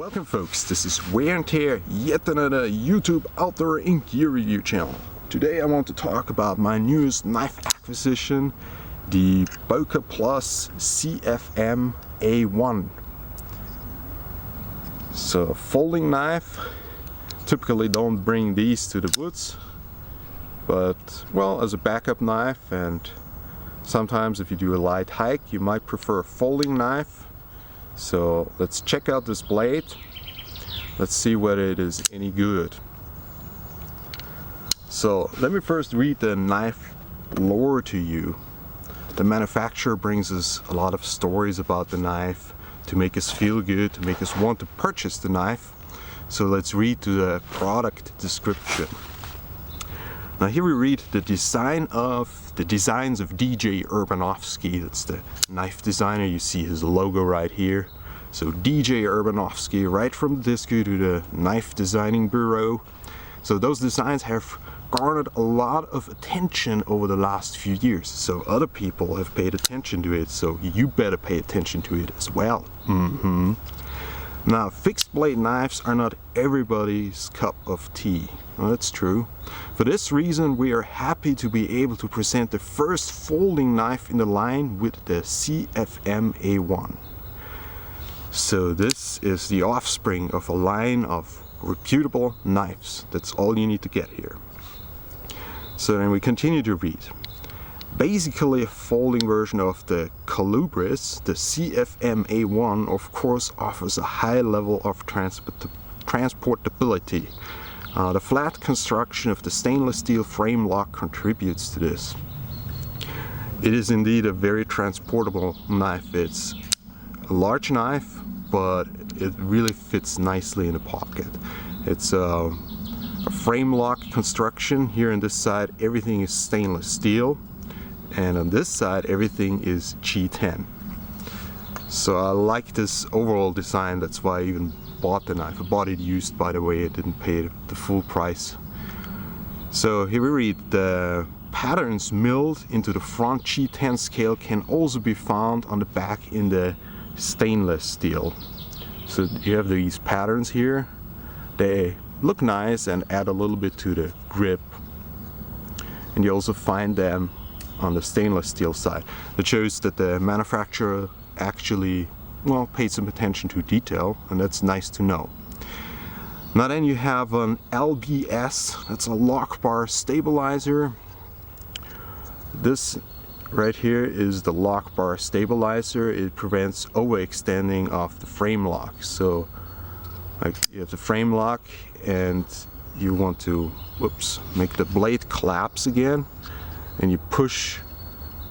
Welcome folks, this is Wear and Tear, yet another YouTube outdoor and gear review channel. Today I want to talk about my newest knife acquisition, the Böker Plus CFM-A1. So a folding knife. Typically don't bring these to the woods, but well, as a backup knife, and sometimes if you do a light hike you might prefer a folding knife. So let's check out this blade. Let's see whether it is any good. So let me first read the knife lore to you. The manufacturer brings us a lot of stories about the knife to make us feel good, to make us want to purchase the knife. So let's read to the product description. Now here we read the designs of DJ Ergonomics. That's the knife designer. You see his logo right here. So DJ Ergonomics, right from the disco to the knife designing bureau. So those designs have garnered a lot of attention over the last few years. So other people have paid attention to it, so you better pay attention to it as well. Now, fixed blade knives are not everybody's cup of tea. Well, that's true. For this reason, we are happy to be able to present the first folding knife in the line with the CFM-A1. So this is the offspring of a line of reputable knives. That's all you need to get here. So then we continue to read. Basically a folding version of the Colubris, the CFM-A1 of course offers a high level of transportability. The flat construction of the stainless steel frame lock contributes to this. It is indeed a very transportable knife. It's a large knife, but it really fits nicely in a pocket. It's a frame lock construction. Here on this side everything is stainless steel, and on this side everything is G10. So I like this overall design. That's why I even bought the knife. I bought it used, by the way. I didn't pay the full price. So here we read, the patterns milled into the front G10 scale can also be found on the back in the stainless steel. So you have these patterns here. They look nice and add a little bit to the grip, and you also find them on the stainless steel side. That shows that the manufacturer actually, well, paid some attention to detail, and that's nice to know. Now then you have an LBS, that's a lock bar stabilizer. This right here is the lock bar stabilizer. It prevents overextending of the frame lock. So like you have the frame lock and you want to, make the blade collapse again, and you push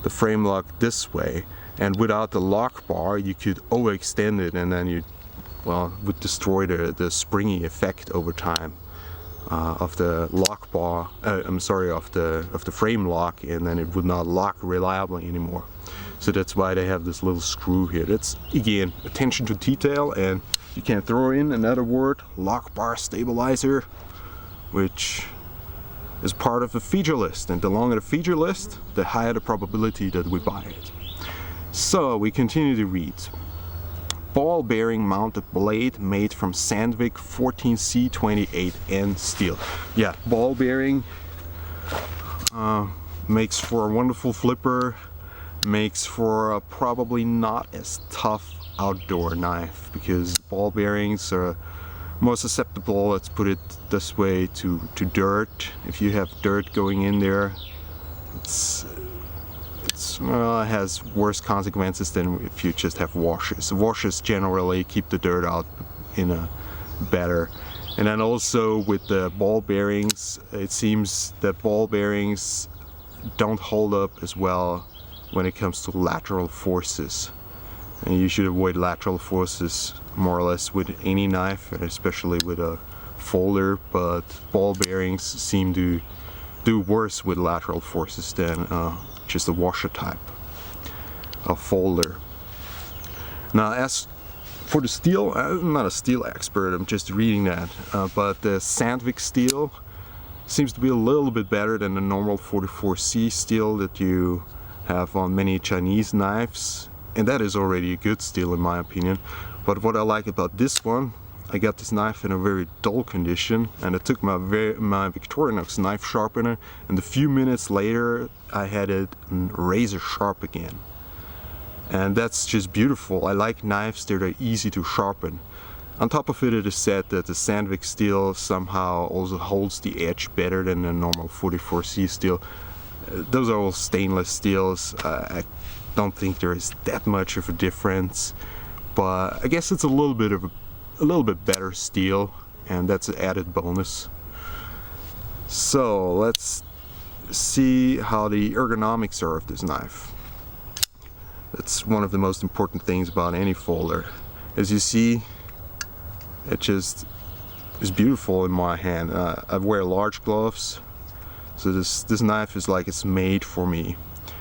the frame lock this way, and without the lock bar you could overextend it, and then you, well, would destroy the springy effect over time of the lock bar, of the frame lock, and then it would not lock reliably anymore. So that's why they have this little screw here. That's again attention to detail, and you can throw in another word, lock bar stabilizer, which is part of the feature list, and the longer the feature list, the higher the probability that we buy it. So we continue to read. Ball bearing mounted blade made from Sandvik 14C28N steel. Yeah, ball bearing makes for a wonderful flipper, makes for a probably not as tough outdoor knife, because ball bearings are more susceptible, let's put it this way, to dirt. If you have dirt going in there, it has worse consequences than if you just have washers. Washers generally keep the dirt out in a better. And then also with the ball bearings, it seems that ball bearings don't hold up as well when it comes to lateral forces. And you should avoid lateral forces more or less with any knife, and especially with a folder, but ball bearings seem to do worse with lateral forces than just a washer type of folder. Now as for the steel, I'm not a steel expert, I'm just reading that, but the Sandvik steel seems to be a little bit better than the normal 44C steel that you have on many Chinese knives, and that is already a good steel in my opinion. But what I like about this one, I got this knife in a very dull condition, and I took my Victorinox knife sharpener, and a few minutes later I had it razor sharp again. And that's just beautiful. I like knives that are easy to sharpen. On top of it, it is said that the Sandvik steel somehow also holds the edge better than the normal 44C steel. Those are all stainless steels. I don't think there is that much of a difference, but I guess it's a little bit better steel, and that's an added bonus. So let's see how the ergonomics are of this knife. That's one of the most important things about any folder. As you see, it just is beautiful in my hand. I wear large gloves, so this knife is like it's made for me.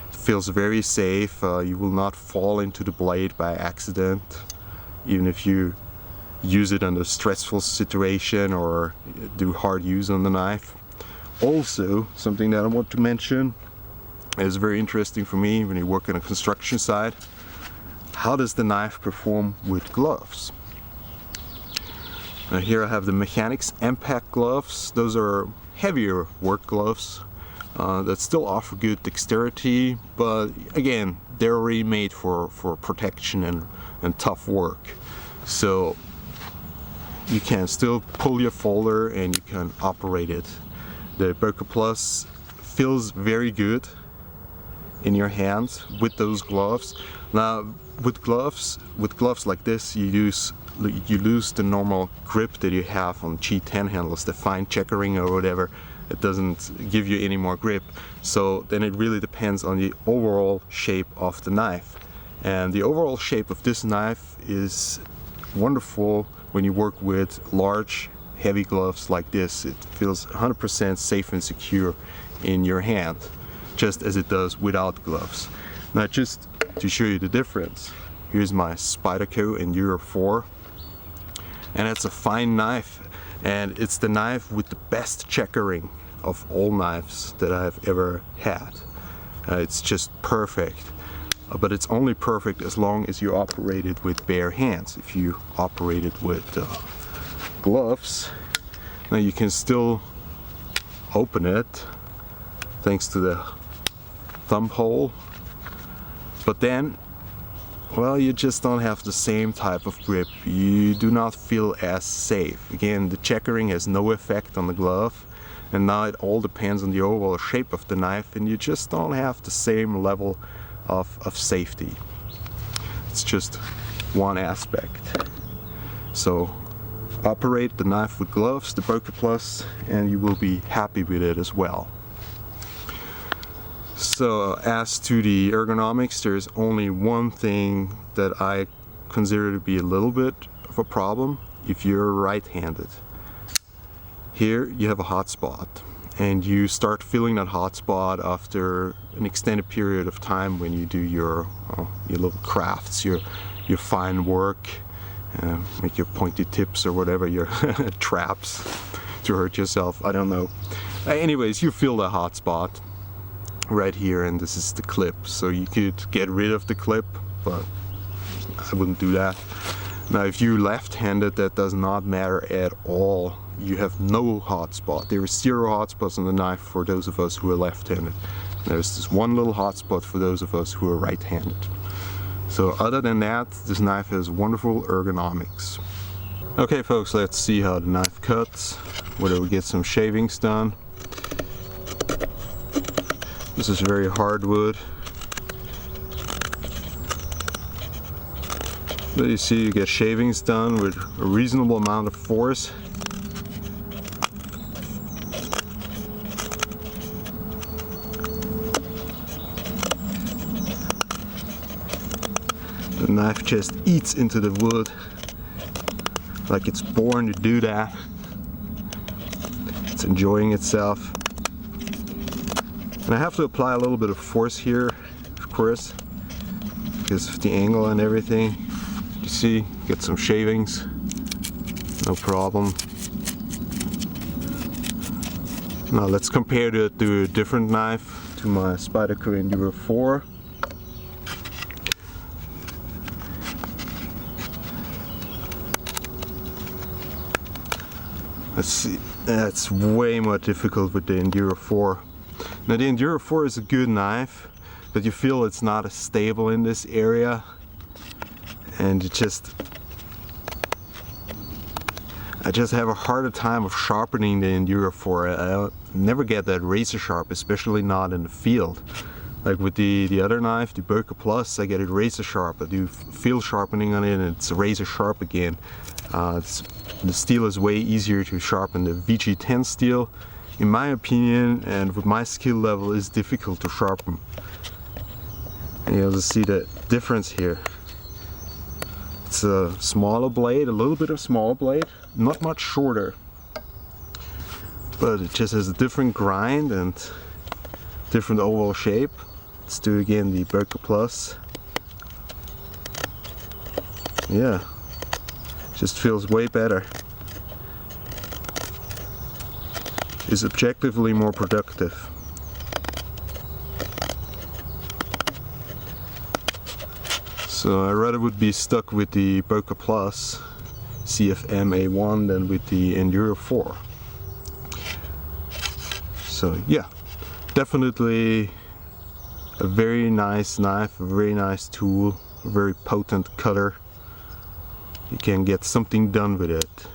It feels very safe. You will not fall into the blade by accident, even if you use it under a stressful situation or do hard use on the knife. Also, something that I want to mention is very interesting for me when you work on a construction site. How does the knife perform with gloves? Now here I have the Mechanics M-Pact gloves. Those are heavier work gloves that still offer good dexterity, but again, they're already made for protection and tough work. So you can still pull your folder and you can operate it. The Böker Plus feels very good in your hands with those gloves. Now with gloves like this, you lose the normal grip that you have on G10 handles, the fine checkering or whatever. It doesn't give you any more grip. So then it really depends on the overall shape of the knife. And the overall shape of this knife is wonderful when you work with large, heavy gloves like this. It feels 100% safe and secure in your hand, just as it does without gloves. Now just to show you the difference, here's my Spyderco in Euro 4, and it's a fine knife, and it's the knife with the best checkering of all knives that I've ever had. It's just perfect, but it's only perfect as long as you operate it with bare hands. If you operate it with gloves, now you can still open it thanks to the thumb hole, but then, well, you just don't have the same type of grip. You do not feel as safe. Again, the checkering has no effect on the glove, and now it all depends on the overall shape of the knife, and you just don't have the same level of safety. It's just one aspect. So operate the knife with gloves, the Böker Plus, and you will be happy with it as well. So as to the ergonomics, there's only one thing that I consider to be a little bit of a problem if you're right-handed. Here you have a hot spot, and you start feeling that hot spot after an extended period of time when you do your little crafts, your fine work, like your pointy tips or whatever, your traps to hurt yourself, I don't know. Anyways, you feel the hot spot right here, and this is the clip. So you could get rid of the clip, but I wouldn't do that. Now if you're left-handed, that does not matter at all. You have no hot spot. There is 0 hot spots on the knife for those of us who are left-handed. There's this one little hot spot for those of us who are right-handed. So other than that, this knife has wonderful ergonomics. Okay folks, let's see how the knife cuts, whether we get some shavings done. This is very hard wood. But you see, you get shavings done with a reasonable amount of force. The knife just eats into the wood like it's born to do that. It's enjoying itself. And I have to apply a little bit of force here, of course, because of the angle and everything. You see, get some shavings, no problem. Now let's compare it to a different knife, to my Spyderco in Euro 4. Let's see, that's way more difficult with the Enduro 4. Now the Enduro 4 is a good knife, but you feel it's not as stable in this area, and I just have a harder time of sharpening the Enduro 4. I never get that razor sharp, especially not in the field. Like with the other knife, the Böker Plus, I get it razor sharp. I do field sharpening on it and it's razor sharp again. The steel is way easier to sharpen. The VG10 steel, in my opinion, and with my skill level, is difficult to sharpen. And you'll just see the difference here. It's a smaller blade, a little bit of small blade, not much shorter, but it just has a different grind and different overall shape. Let's do again the Böker Plus. Yeah, just feels way better. Is objectively more productive. So I rather would be stuck with the Böker Plus CFM-A1 than with the Enduro 4. So yeah, definitely a very nice knife, a very nice tool, a very potent cutter. You can get something done with it.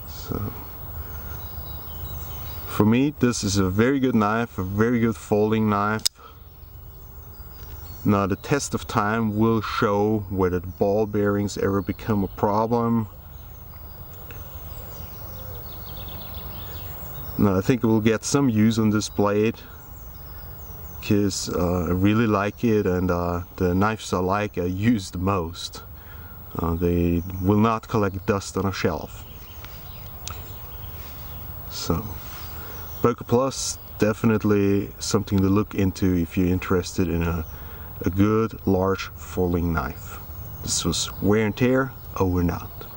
So for me, this is a very good knife, a very good folding knife. Now the test of time will show whether the ball bearings ever become a problem. Now I think we'll get some use on this blade, because I really like it, and the knives I like I use the most. They will not collect dust on a shelf. So Böker Plus, definitely something to look into if you're interested in a good large folding knife. This was Wear and Tear, over and out.